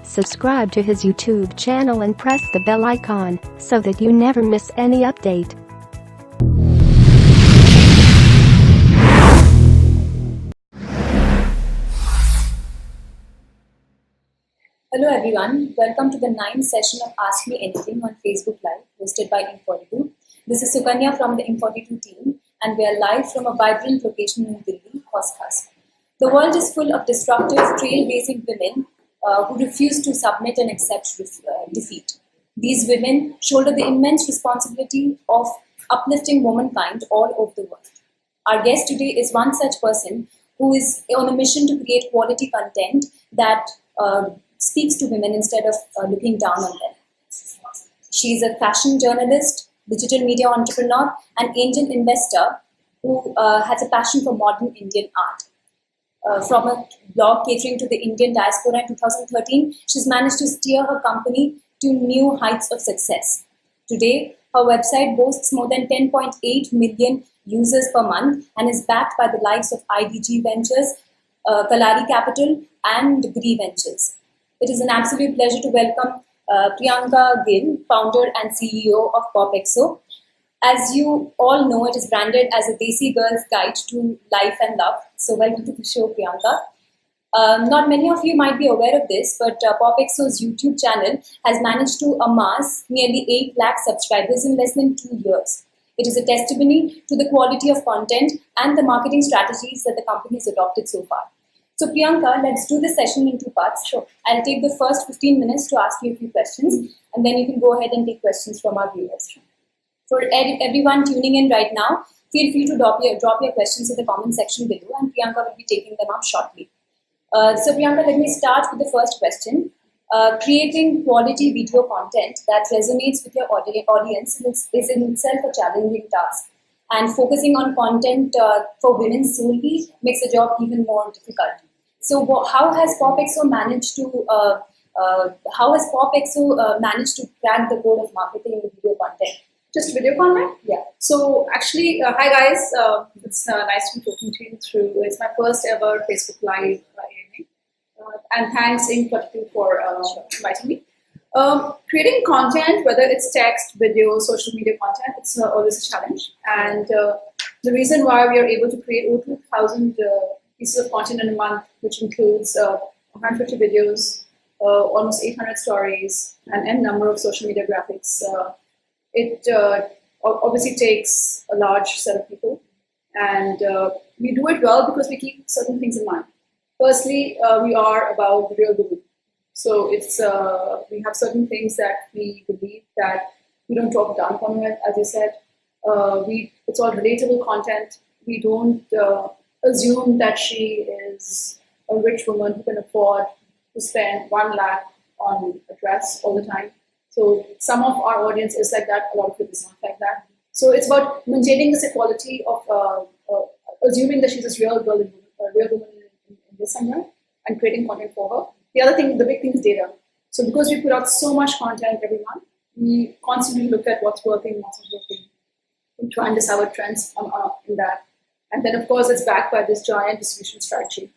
Subscribe to his YouTube channel and press the bell icon so that you never miss any update. Hello everyone, welcome to the 9th session of Ask Me Anything on Facebook Live, hosted by Inc42. This is Sukanya from the Inc42 team, and we are live from a vibrant location in Delhi, Hoskas. The world is full of disruptive, trailblazing women who refuse to submit and accept defeat. These women shoulder the immense responsibility of uplifting womankind all over the world. Our guest today is one such person who is on a mission to create quality content that speaks to women instead of looking down on them. She is a fashion journalist, digital media entrepreneur, and angel investor who has a passion for modern Indian art. From a blog catering to the Indian diaspora in 2013, she's managed to steer her company to new heights of success. Today, her website boasts more than 10.8 million users per month and is backed by the likes of IDG Ventures, Kalari Capital, and Gree Ventures. It is an absolute pleasure to welcome Priyanka Gill, founder and CEO of POPxo. As you all know, it is branded as a Desi girl's guide to life and love. So welcome to the show, Priyanka. Not many of you might be aware of this, but POPxo's YouTube channel has managed to amass nearly 8 lakh subscribers in less than 2 years. It is a testimony to the quality of content and the marketing strategies that the company has adopted so far. So Priyanka, let's do this session in 2 parts. Sure. I'll take the first 15 minutes to ask you a few questions, and then you can go ahead and take questions from our viewers. For everyone tuning in right now, feel free to drop your questions in the comment section below, and Priyanka will be taking them up shortly. So Priyanka, let me start with the first question. Creating quality video content that resonates with your audience is in itself a challenging task. And focusing on content for women solely makes the job even more difficult. So, how has POPxo managed to crack the code of marketing with video content? Just video content? Yeah. So actually, hi guys. It's nice to be talking to you through. It's my first ever Facebook Live evening, and thanks Inc42 for inviting me. Creating content, whether it's text, video, social media content, it's always a challenge. And the reason why we are able to create over 2,000 pieces of content in a month, which includes 150 videos, almost 800 stories, and n number of social media graphics. It obviously takes a large set of people, and we do it well because we keep certain things in mind. Firstly, we are about the real woman. So it's we have certain things that we believe that we don't talk down upon it, as you said. It's all relatable content. We don't assume that she is a rich woman who can afford to spend 1 lakh on a dress all the time. So some of our audience is like that, a lot of it is not like that. So it's about maintaining this equality of assuming that she's this real woman in this somewhere and creating content for her. The other thing, the big thing is data. So because we put out so much content every month, we constantly look at what's working, what's not working. We try and discover trends in that. And then of course it's backed by this giant distribution strategy.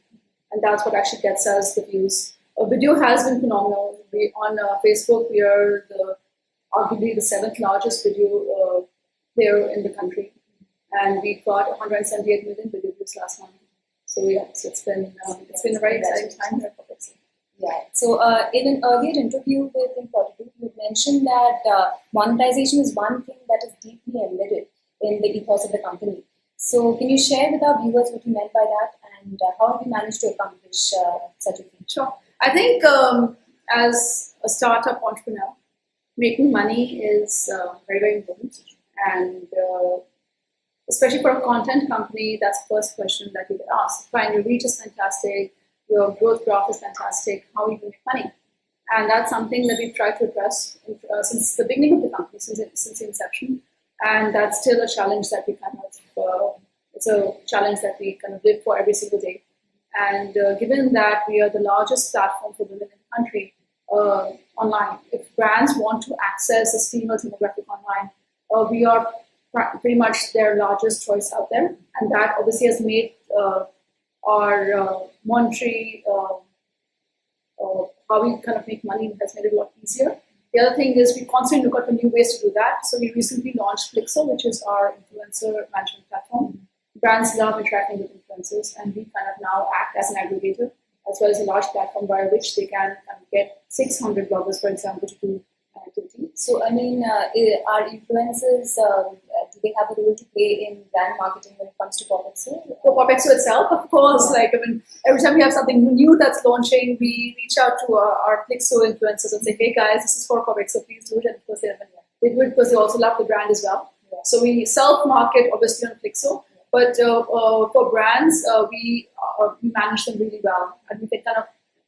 And that's what actually gets us the views. Video has been phenomenal. On Facebook, we are arguably the 7th largest video player in the country, and we got 178 million video views last month. So yeah, so it's been a very exciting time here for POPxo. Yeah. So in an earlier interview with Inc42, you mentioned that monetization is one thing that is deeply embedded in the ethos of the company. So can you share with our viewers what you meant by that, and how have you managed to accomplish such a feat? Sure. I think as a startup entrepreneur, making money is very, very important. And especially for a content company, that's the first question that you get asked. Fine, your reach is fantastic, your growth graph is fantastic, how are you going to make money? And that's something that we've tried to address since the beginning of the company, since the inception. And that's still a challenge that we kind of, it's a challenge that we kind of live for every single day. And given that we are the largest platform for women in the country online, if brands want to access this female demographic online, we are pretty much their largest choice out there. And that obviously has made our monetary how we kind of make money has made it a lot easier. The other thing is we constantly look out for new ways to do that. So we recently launched POPxo, which is our influencer management platform. Brands love interacting with influencers, and we kind of now act as an aggregator, as well as a large platform by which they can get 600 bloggers, for example, to do an activity. So, I mean, are influencers, do they have a role to play in brand marketing when it comes to POPxo? For POPxo itself, of course, every time we have something new that's launching, we reach out to our POPxo influencers and say, hey guys, this is for POPxo, please do it. And of course, they do it because they also love the brand as well. Yeah. So we self-market, obviously, on POPxo. But for brands, we manage them really well. And we can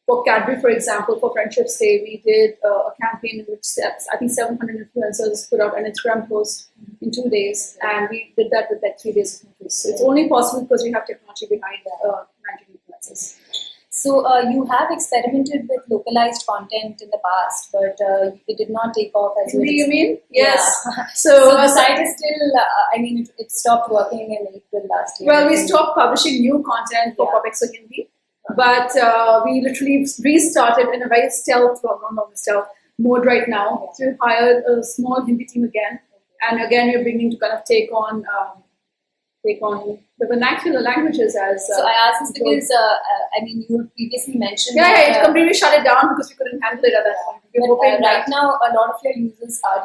for Cadbury, for example, for Friendship's Day, we did a campaign in which I think 700 influencers put out an Instagram post in 2 days. And we did that with 3 days of notice. So it's only possible because we have technology behind managing influencers. So you have experimented with localized content in the past, but it did not take off as you mean? Yes. Yeah. So the site is still, it stopped working in April last year. Well, we stopped publishing new content for POPxo Hindi, but we literally restarted in a very stealth mode right now. So we hired a small Hindi team again, and again we're beginning to take on the vernacular languages as. So I asked this because you previously mentioned. It completely shut it down because we couldn't handle it at that point. But right now, a lot of your users are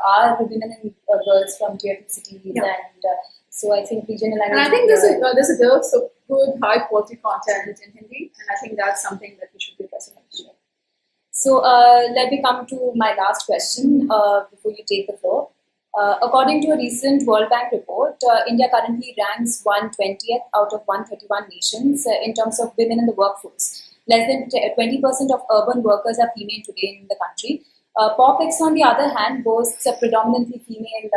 are women and girls from tier 2 cities, and so I think regional language. And I think there's a dearth of good, high quality content in Hindi, and I think that's something that we should be addressing. So let me come to my last question before you take the floor. According to a recent World Bank report, India currently ranks 120th out of 131 nations in terms of women in the workforce. Less than 20% of urban workers are female today in the country. POPxo, on the other hand, boasts a predominantly female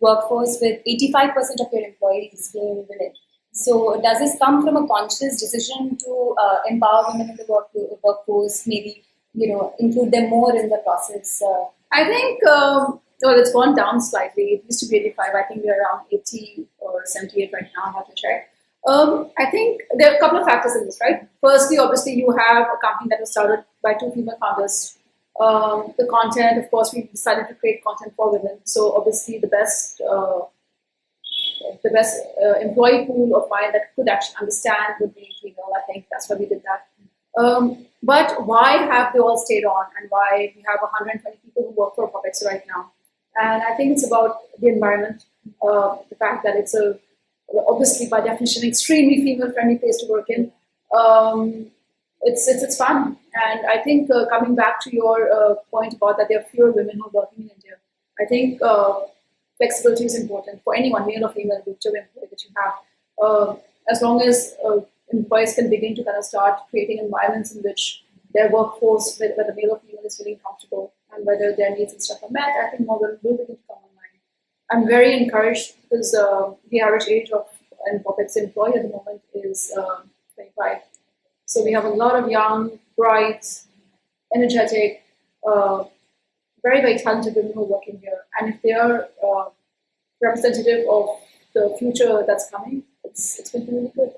workforce with 85% of your employees being women. So does this come from a conscious decision to empower women in the workforce, maybe include them more in the process? I think it's gone down slightly. It used to be 85. I think we're around 80 or 78 right now. I have to check. I think there are a couple of factors in this, right? Firstly, obviously, you have a company that was started by 2 female founders. The content, of course, we decided to create content for women. So obviously, the best employee pool of mine that could actually understand would be female. I think that's why we did that. But why have they all stayed on, and why we have 120 people who work for POPxo right now? And I think it's about the environment, the fact that it's obviously by definition extremely female-friendly place to work in. It's fun, and I think coming back to your point about that there are fewer women who are working in India, I think flexibility is important for anyone, male or female, whichever employee that you have. As long as employees can begin to start creating environments in which their workforce, whether male or female, is feeling comfortable and whether their needs and stuff are met, I think more women will begin to come online. I'm very encouraged because the average age of an POPxo employee at the moment is 25. So we have a lot of young, bright, energetic, very, very talented women who are working here. And if they are representative of the future that's coming, it's going to be really good.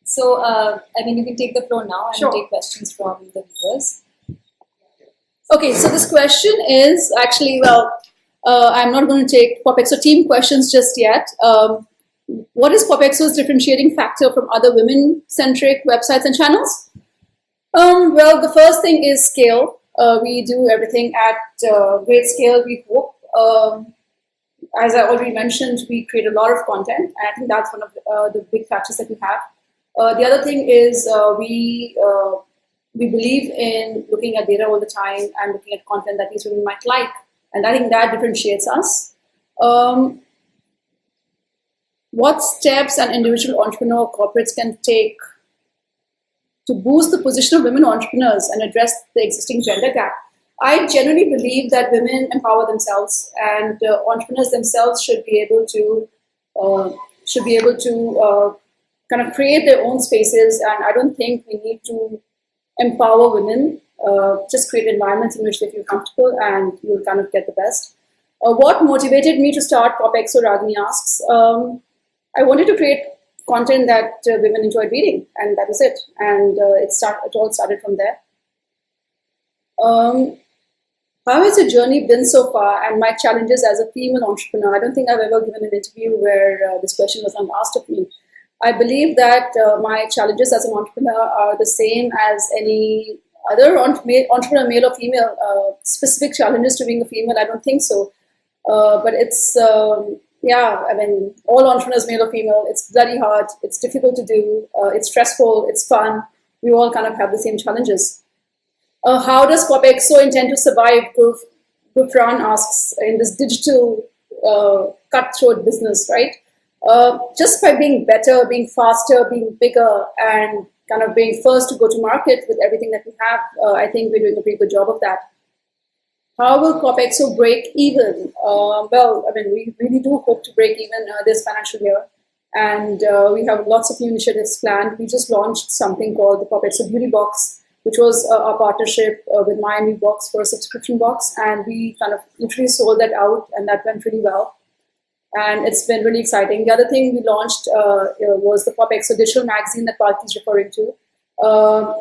So, you can take the floor now and take questions from the viewers. Okay, so this question is actually, I'm not going to take POPxo team questions just yet. What is POPxo's differentiating factor from other women-centric websites and channels? The first thing is scale. We do everything at great scale, we hope. As I already mentioned, we create a lot of content, and I think that's one of the big factors that we have. The other thing is we believe in looking at data all the time and looking at content that these women might like. And I think that differentiates us. What steps an individual entrepreneur or corporates can take to boost the position of women entrepreneurs and address the existing gender gap? I generally believe that women empower themselves, and entrepreneurs themselves should be able to create their own spaces. And I don't think we need to empower women. Just create environments in which they feel comfortable, and you'll get the best. What motivated me to start POPxo, Ragini asks. I wanted to create content that women enjoyed reading, and that was it. And it all started from there. Um, how has your journey been so far, and my challenges as a female entrepreneur? I don't think I've ever given an interview where this question was unasked of me. I believe that my challenges as an entrepreneur are the same as any other entrepreneur, male or female. Specific challenges to being a female, I don't think so. But it's, yeah, I mean, all entrepreneurs, male or female, it's bloody hard, it's difficult to do, it's stressful, it's fun. We all kind of have the same challenges. How does POPxo intend to survive? Gufran asks, in this digital cutthroat business, right? Just by being better, being faster, being bigger, and kind of being first to go to market with everything that we have, I think we're doing a pretty good job of that. How will POPxo break even? Well, I mean, we really do hope to break even this financial year. And we have lots of new initiatives planned. We just launched something called the POPxo Beauty Box, which was our partnership with Miami Box for a subscription box. And we kind of literally sold that out, and that went really well. And it's been really exciting. The other thing we launched was the POPxo digital magazine that Palki is referring to.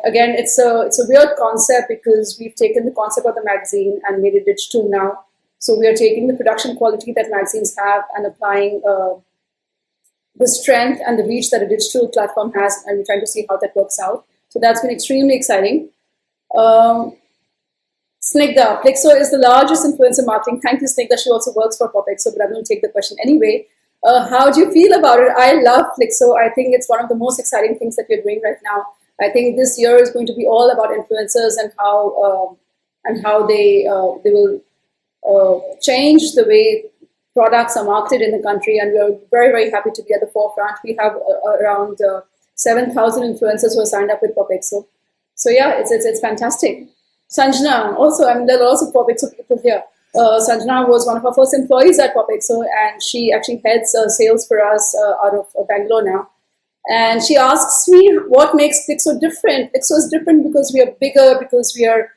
Again, it's a weird concept because we've taken the concept of the magazine and made it digital now. So we are taking the production quality that magazines have and applying the strength and the reach that a digital platform has, and we're trying to see how that works out. So that's been extremely exciting. Snigdha, POPxo is the largest influencer marketing. Thank you, Snigdha. She also works for POPxo, but I'm going to take the question anyway. How do you feel about it? I love POPxo. I think it's one of the most exciting things that we're doing right now. I think this year is going to be all about influencers and how they will change the way products are marketed in the country, and we are very, very happy to be at the forefront. We have around 7,000 influencers who are signed up with POPxo. So yeah, it's fantastic. Sanjana, also, I mean, there are also POPxo people here. Sanjana was one of our first employees at POPxo, and she actually heads sales for us out of Bangalore now. And she asks me what makes POPxo different. POPxo is different because we are bigger, because we are,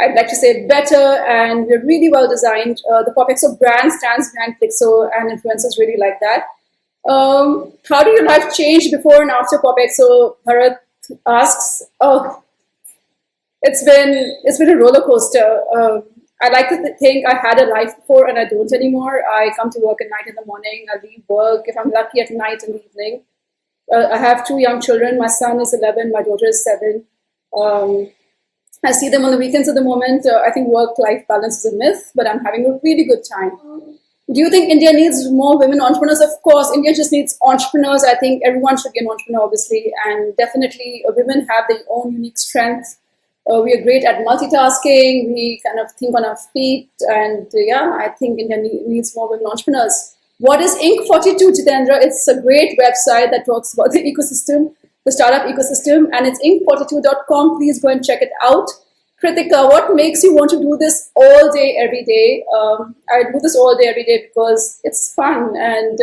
I'd like to say, better, and we're really well designed. The POPxo brand stands behind POPxo, and influencers really like that. How did your life change before and after POPxo? Bharat asks. Oh, it's been a roller coaster. I like to think I had a life before, and I don't anymore. I come to work at night in the morning. I leave work, if I'm lucky, at night in the evening. I have 2 young children. My son is 11. My daughter is 7. I see them on the weekends at the moment. I think work-life balance is a myth, but I'm having a really good time. Do you think India needs more women entrepreneurs? Of course, India just needs entrepreneurs. I think everyone should be an entrepreneur, obviously, and definitely women have their own unique strengths. We are great at multitasking. We kind of think on our feet, and yeah, I think India needs more women entrepreneurs. What is Inc42, Jitendra? It's a great website that talks about the ecosystem, the startup ecosystem, and it's inc42.com. Please go and check it out. Kritika, what makes you want to do this all day, every day? I do this all day, every day because it's fun, and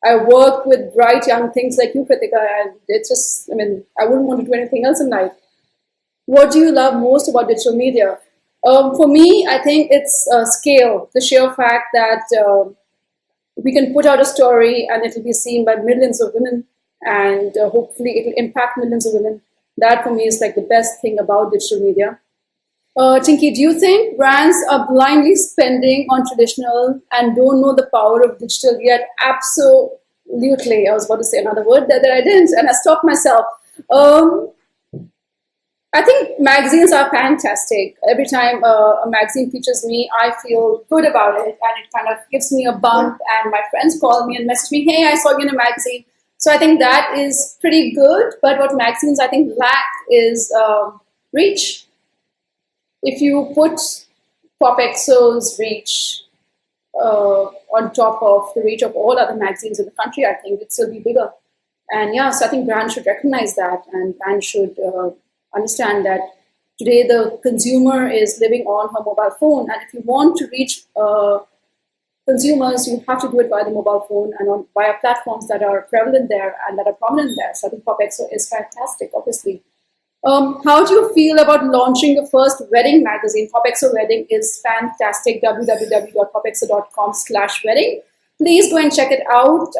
I work with bright young things like you, Kritika, and it's just, I mean, I wouldn't want to do anything else in life. What do you love most about digital media? For me, I think it's scale, the sheer fact that we can put out a story and it will be seen by millions of women, and hopefully it will impact millions of women. That for me is like the best thing about digital media. Tinky, do you think brands are blindly spending on traditional and don't know the power of digital yet? Absolutely. I was about to say another word that I didn't, and I stopped myself. I think magazines are fantastic. Every time a magazine features me, I feel good about it, and it kind of gives me a bump, and my friends call me and message me, hey, I saw you in a magazine. So I think that is pretty good, but what magazines I think lack is reach. If you put POPxo's reach on top of the reach of all other magazines in the country, I think it'd still be bigger. And yeah, so I think brands should recognize that, and brands should understand that today the consumer is living on her mobile phone, and if you want to reach consumers, you have to do it via the mobile phone and via platforms that are prevalent there and that are prominent there. So I think POPxo is fantastic, obviously. How do you feel about launching the first wedding magazine? POPxo Wedding is fantastic. www.popxo.com/wedding. Please go and check it out.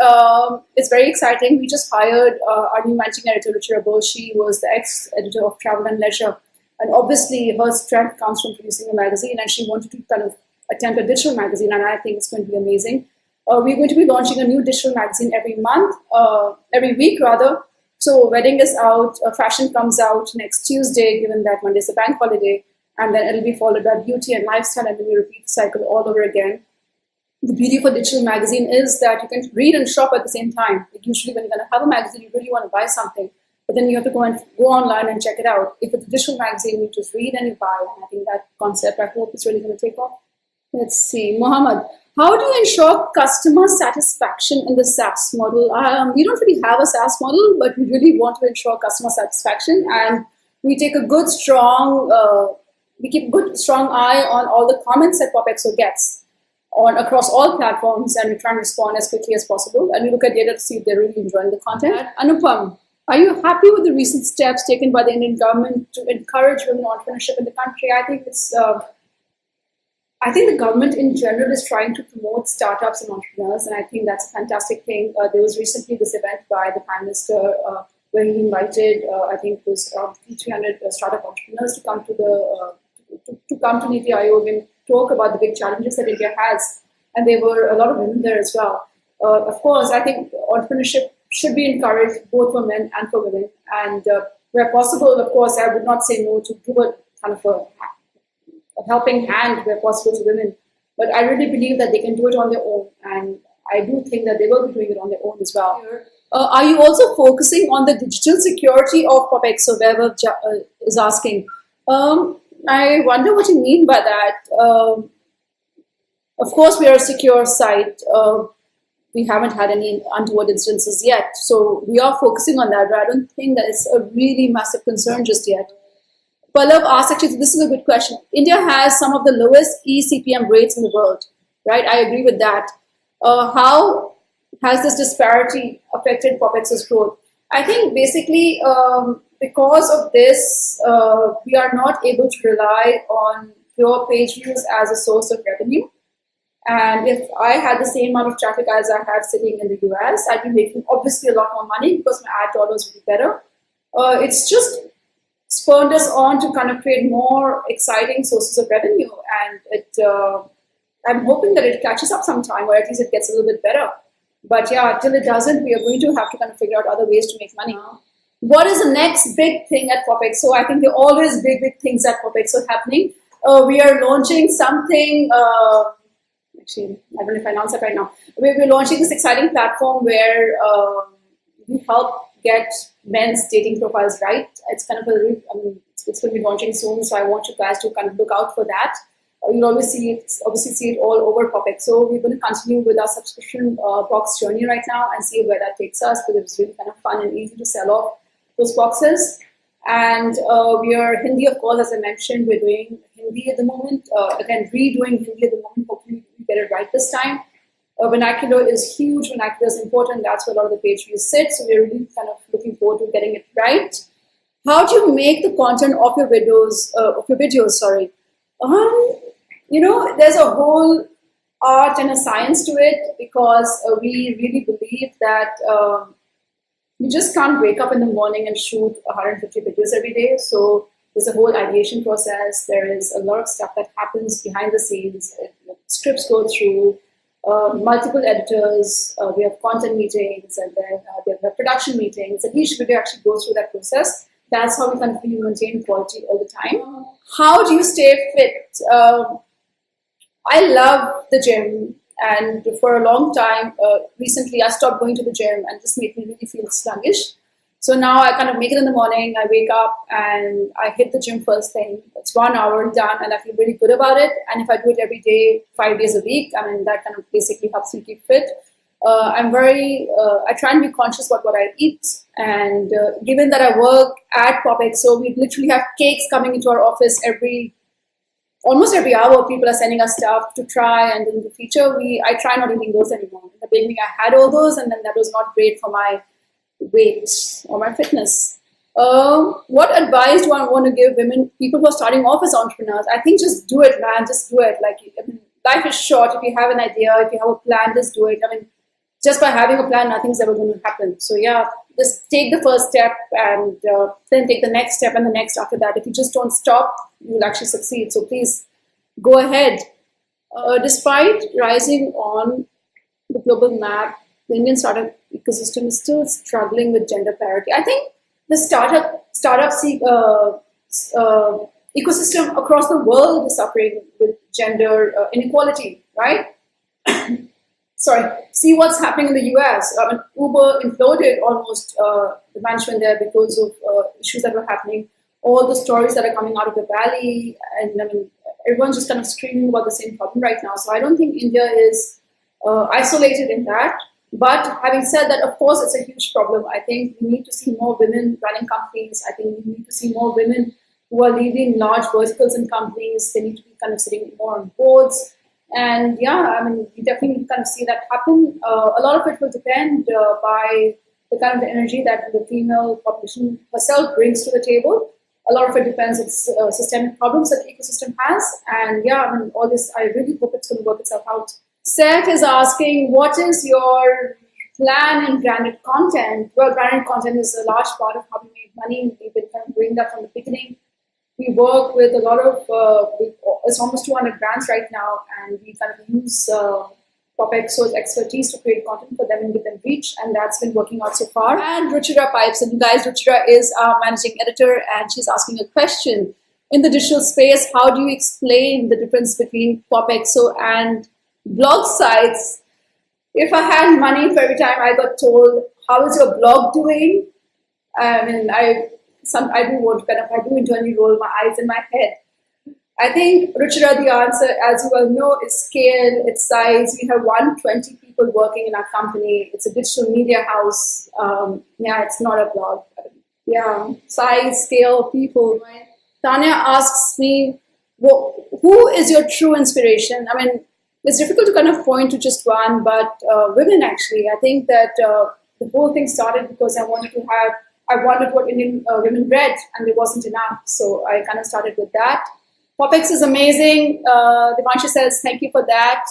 It's very exciting. We just hired our new managing editor, Ruchira Bose. She was the ex-editor of Travel and Leisure. And obviously, her strength comes from producing a magazine, and she wanted to kind of attempt a digital magazine, and I think it's going to be amazing. We're going to be launching a new digital magazine every week rather. So wedding is out, fashion comes out next Tuesday, given that Monday is a bank holiday, and then it'll be followed by beauty and lifestyle, and then we repeat the cycle all over again. The beauty of a digital magazine is that you can read and shop at the same time. Like usually when you're going to have a magazine, you really want to buy something, but then you have to go online and check it out. If it's a digital magazine, you just read and you buy. And I think that concept, I hope, is really going to take off. Let's see, Mohammed. How do you ensure customer satisfaction in the SaaS model? We don't really have a SaaS model, but we really want to ensure customer satisfaction, and we take a good, strong, keep a good, strong eye on all the comments that POPxo gets across all platforms, and we try and respond as quickly as possible. And we look at data to see if they're really enjoying the content. Anupam, are you happy with the recent steps taken by the Indian government to encourage women entrepreneurship in the country? I think the government in general is trying to promote startups and entrepreneurs, and I think that's a fantastic thing. There was recently this event by the Prime Minister where he invited, I think it was 300 startup entrepreneurs to come to come to Niti Aayog and talk about the big challenges that India has, and there were a lot of women there as well. Of course, I think entrepreneurship should be encouraged both for men and for women, and where possible, of course, I would not say no to give a kind of a helping hand where possible to women, but I really believe that they can do it on their own, and I do think that they will be doing it on their own as well. Are you also focusing on the digital security of POPxo? Whoever is asking. I wonder what you mean by that. Of course, we are a secure site. We haven't had any untoward incidences yet, so we are focusing on that, but I don't think that it's a really massive concern just yet. Pallav asked, actually, this is a good question. India has some of the lowest Ecpm rates in the world, right? I agree with that. How has this disparity affected POPxo's growth? I think basically because of this, we are not able to rely on pure page views as a source of revenue. And if I had the same amount of traffic as I have sitting in the US, I'd be making obviously a lot more money because my ad dollars would be better. It's just spurred us on to kind of create more exciting sources of revenue, and I'm hoping that it catches up sometime, or at least it gets a little bit better. But yeah, till it doesn't, we are going to have to kind of figure out other ways to make money. What is the next big thing at POPxo? I think there are always big things at POPxo happening. We are launching something, actually, I don't know if I announce it right now. We're launching this exciting platform where we help get men's dating profiles right. It's kind of it's going to be launching soon, so I want you guys to kind of look out for that. You'll obviously see it all over POPxo. We're going to continue with our subscription box journey right now and see where that takes us, because it's really kind of fun and easy to sell off those boxes. And we are Hindi, of course, as I mentioned, we're doing Hindi at the moment. Again, redoing Hindi at the moment. Hopefully we get it right this time. Vernacular is huge. Vernacular is important. That's where a lot of the page views sit. So we're really kind of looking forward to getting it right. How do you make the content of your videos? There's a whole art and a science to it, because we really believe that you just can't wake up in the morning and shoot 150 videos every day. So there's a whole ideation process. There is a lot of stuff that happens behind the scenes. Scripts go through. Multiple editors, we have content meetings, and then we have production meetings, and each video actually goes through that process. That's how we continue to maintain quality all the time. How do you stay fit? I love the gym, and for a long time, recently I stopped going to the gym, and just made me really feel sluggish. So now I kind of make it in the morning, I wake up and I hit the gym first thing. It's 1 hour done, and I feel really good about it. And if I do it every day, 5 days a week, that kind of basically helps me keep fit. I try and be conscious about what I eat. And given that I work at POPxo, we literally have cakes coming into our office almost every hour. People are sending us stuff to try, and in the future, I try not eating those anymore. In the beginning, I had all those, and then that was not great for my weight or my fitness. What advice do I want to give people who are starting off as entrepreneurs? I think just do it, man. Just do it. Life is short. If you have an idea, if you have a plan, just do it. Just by having a plan, nothing's ever going to happen. So yeah, just take the first step and then take the next step and the next after that. If you just don't stop, you will actually succeed. So please go ahead. Despite rising on the global map, the Indian startup ecosystem is still struggling with gender parity. I think the startup ecosystem across the world is suffering with gender inequality, right? Sorry, see what's happening in the US. Uber imploded almost the management there because of issues that were happening. All the stories that are coming out of the valley, and I mean, everyone's just kind of screaming about the same problem right now. So I don't think India is isolated in that. But having said that, of course, it's a huge problem. I think we need to see more women running companies. I think we need to see more women who are leading large verticals in companies. They need to be kind of sitting more on boards. And yeah, I mean, we definitely kind of see that happen. A lot of it will depend by the kind of the energy that the female population herself brings to the table. A lot of it depends on systemic problems that the ecosystem has. And yeah, I mean, all this, I really hope it's going to work itself out. Seth is asking, what is your plan in branded content? Well, branded content is a large part of how we make money. We've been kind of doing that from the beginning. We work with a lot of, it's almost 200 brands right now, and we kind of use POPxo's expertise to create content for them and give them reach, and that's been working out so far. And Ruchira pipes, and you guys, Ruchira is our managing editor, and she's asking a question. In the digital space, how do you explain the difference between POPxo and blog sites? If I had money for every time I got told, how is your blog doing? I mean, I do internally roll my eyes in my head. I think, Ruchira, the answer, as you well know, is scale, its size. We have 120 people working in our company. It's a digital media house. Yeah, it's not a blog. Yeah, size, scale, people. Tanya asks me, well, who is your true inspiration? I mean, it's difficult to kind of point to just one, but women actually. I think that the whole thing started because I wanted what Indian women read, and there wasn't enough. So I kind of started with that. POPxo is amazing. Devansha says, thank you for that.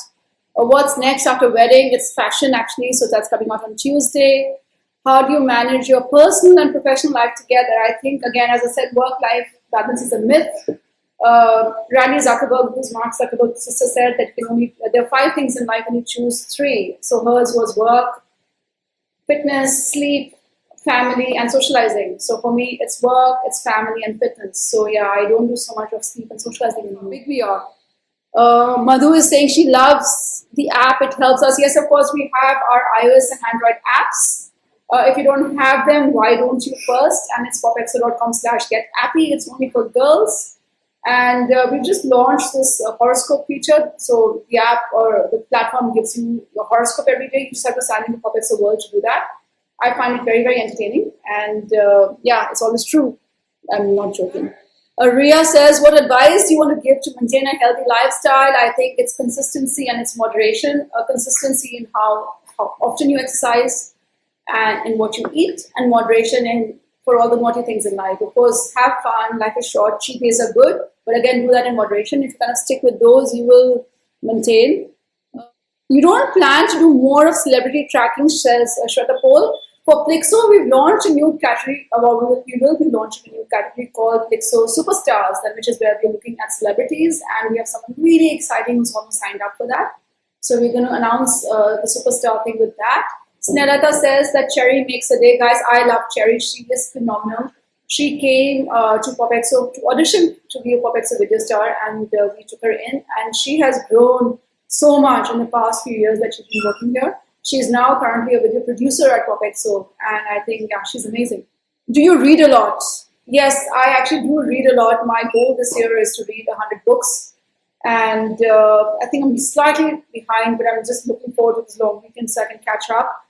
What's next after wedding? It's fashion actually, so that's coming out on Tuesday. How do you manage your personal and professional life together? I think, again, as I said, work-life balance is a myth. Randy Zuckerberg, who's Mark Zuckerberg's sister, said that there are 5 things in life and you choose 3. So hers was work, fitness, sleep, family, and socializing. So for me, it's work, it's family, and fitness. So yeah, I don't do so much of sleep and socializing anymore. Big we are. Madhu is saying she loves the app. It helps us. Yes, of course, we have our iOS and Android apps. If you don't have them, why don't you first? And it's popxo.com/getappy. It's only for girls. And we've just launched this horoscope feature. So the app or the platform gives you your horoscope every day. You just have to sign in the POPxo world to do that. I find it very, very entertaining. And yeah, it's always true. I'm not joking. Ria says, what advice do you want to give to maintain a healthy lifestyle? I think it's consistency and it's moderation. Consistency in how often you exercise and in what you eat, and moderation in for all the naughty things in life. Of course, have fun. Life is short. Cheat days are good. But again, do that in moderation. If you kind of stick with those, you will maintain. You don't plan to do more of celebrity tracking, says Shweta Pol. For POPxo, we've launched a new category. We will be launching a new category called POPxo Superstars, which is where we're looking at celebrities, and we have someone really exciting who's almost signed up for that. So we're going to announce the superstar thing with that. Snellata says that Cherry makes a day. Guys, I love Cherry. She is phenomenal. She came to POPxo to audition to be a POPxo video star, and we took her in, and she has grown so much in the past few years that she's been working here. She's now currently a video producer at POPxo, and I think, yeah, she's amazing. Do you read a lot? Yes, I actually do read a lot. My goal this year is to read 100 books, and I think I'm slightly behind, but I'm just looking forward to this long weekend so I can catch up.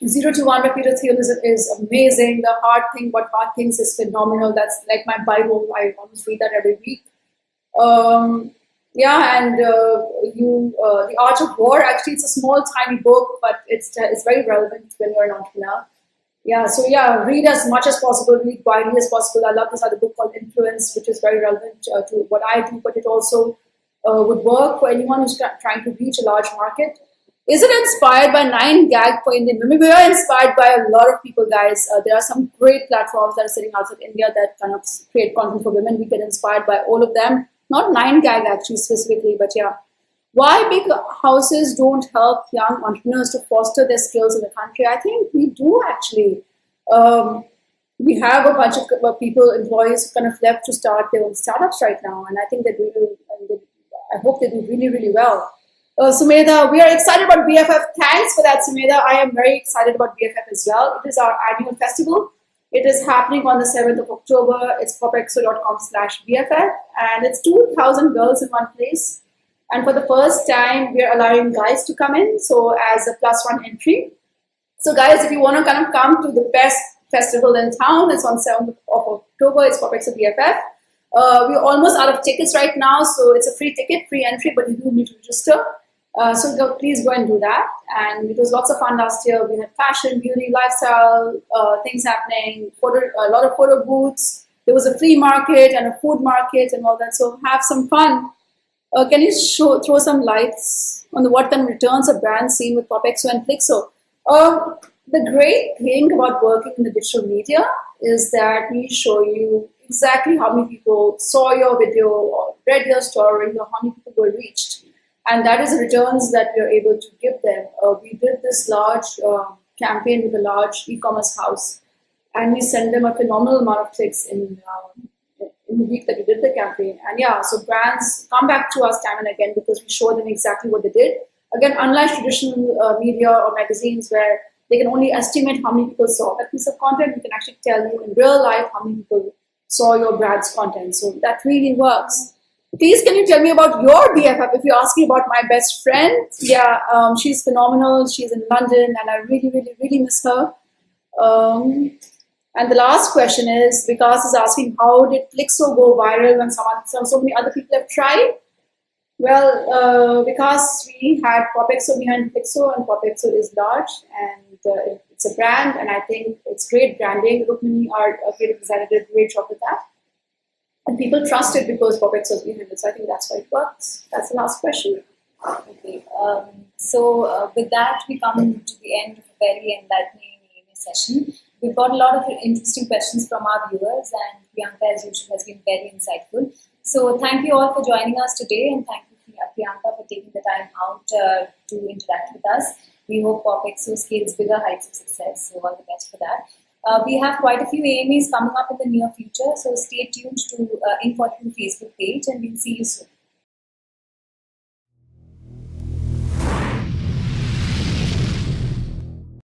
0 to 1 by Peter Thiel is amazing. The Hard Thing But Hard Things is phenomenal. That's like my Bible. I almost read that every week. Yeah, and The Art of War, actually it's a small tiny book, but it's very relevant when you're an entrepreneur. Yeah, so yeah, read as much as possible, read widely as possible. I love this other book called Influence, which is very relevant to what I do, but it also would work for anyone who's trying to reach a large market. Is it inspired by 9gag for Indian women? We are inspired by a lot of people, guys. There are some great platforms that are sitting outside India that kind of create content for women. We get inspired by all of them. Not 9gag actually specifically, but yeah. Why big houses don't help young entrepreneurs to foster their skills in the country? I think we do actually. We have a bunch of people, employees who kind of left to start their own startups right now, and I think that I hope they do really, really well. Sumedha, we are excited about BFF. Thanks for that, Sumedha. I am very excited about BFF as well. It is our annual festival. It is happening on the 7th of October. It's POPxo.com/BFF, and it's 2,000 girls in one place. And for the first time, we're allowing guys to come in, so as a +1 entry. So guys, if you want to kind of come to the best festival in town, it's on 7th of October. It's POPxo BFF. We're almost out of tickets right now, so it's a free ticket, free entry, but you do need to register. So please go and do that. And it was lots of fun last year. We had fashion, beauty, lifestyle, things happening, a lot of photo booths. There was a flea market and a food market and all that. So have some fun. Can you throw some lights on what kind of returns a brand seen with POPxo and Plixo? The great thing about working in the digital media is that we show you exactly how many people saw your video or read your story or how many people were reached. And that is the returns that we are able to give them. We did this large campaign with a large e-commerce house, and we sent them a phenomenal amount of clicks in the week that we did the campaign. And yeah, so brands come back to us time and again because we show them exactly what they did. Again, unlike traditional media or magazines where they can only estimate how many people saw that piece of content, we can actually tell you in real life how many people saw your brand's content. So that really works. Please, can you tell me about your BFF? If you're asking about my best friend, yeah, she's phenomenal. She's in London, and I really, really, really miss her. And the last question is, Vikas is asking, how did Plixo go viral when so many other people have tried? Well, because we had POPxo behind Plixo, and POPxo is large, and it's a brand, and I think it's great branding. Rukmini, our creative designer, did a great job with that. And people trust it because POPxo is behind it. So I think that's why it works. That's the last question. Okay. So with that, we come to the end of a very enlightening session. We've got a lot of interesting questions from our viewers, and Priyanka, as usual, has been very insightful. So thank you all for joining us today, and thank you, Priyanka, for taking the time out to interact with us. We hope POPxo scales bigger heights of success. So all the best for that. We have quite a few AMAs coming up in the near future, so stay tuned to Inc42 Facebook page, and we'll see you soon.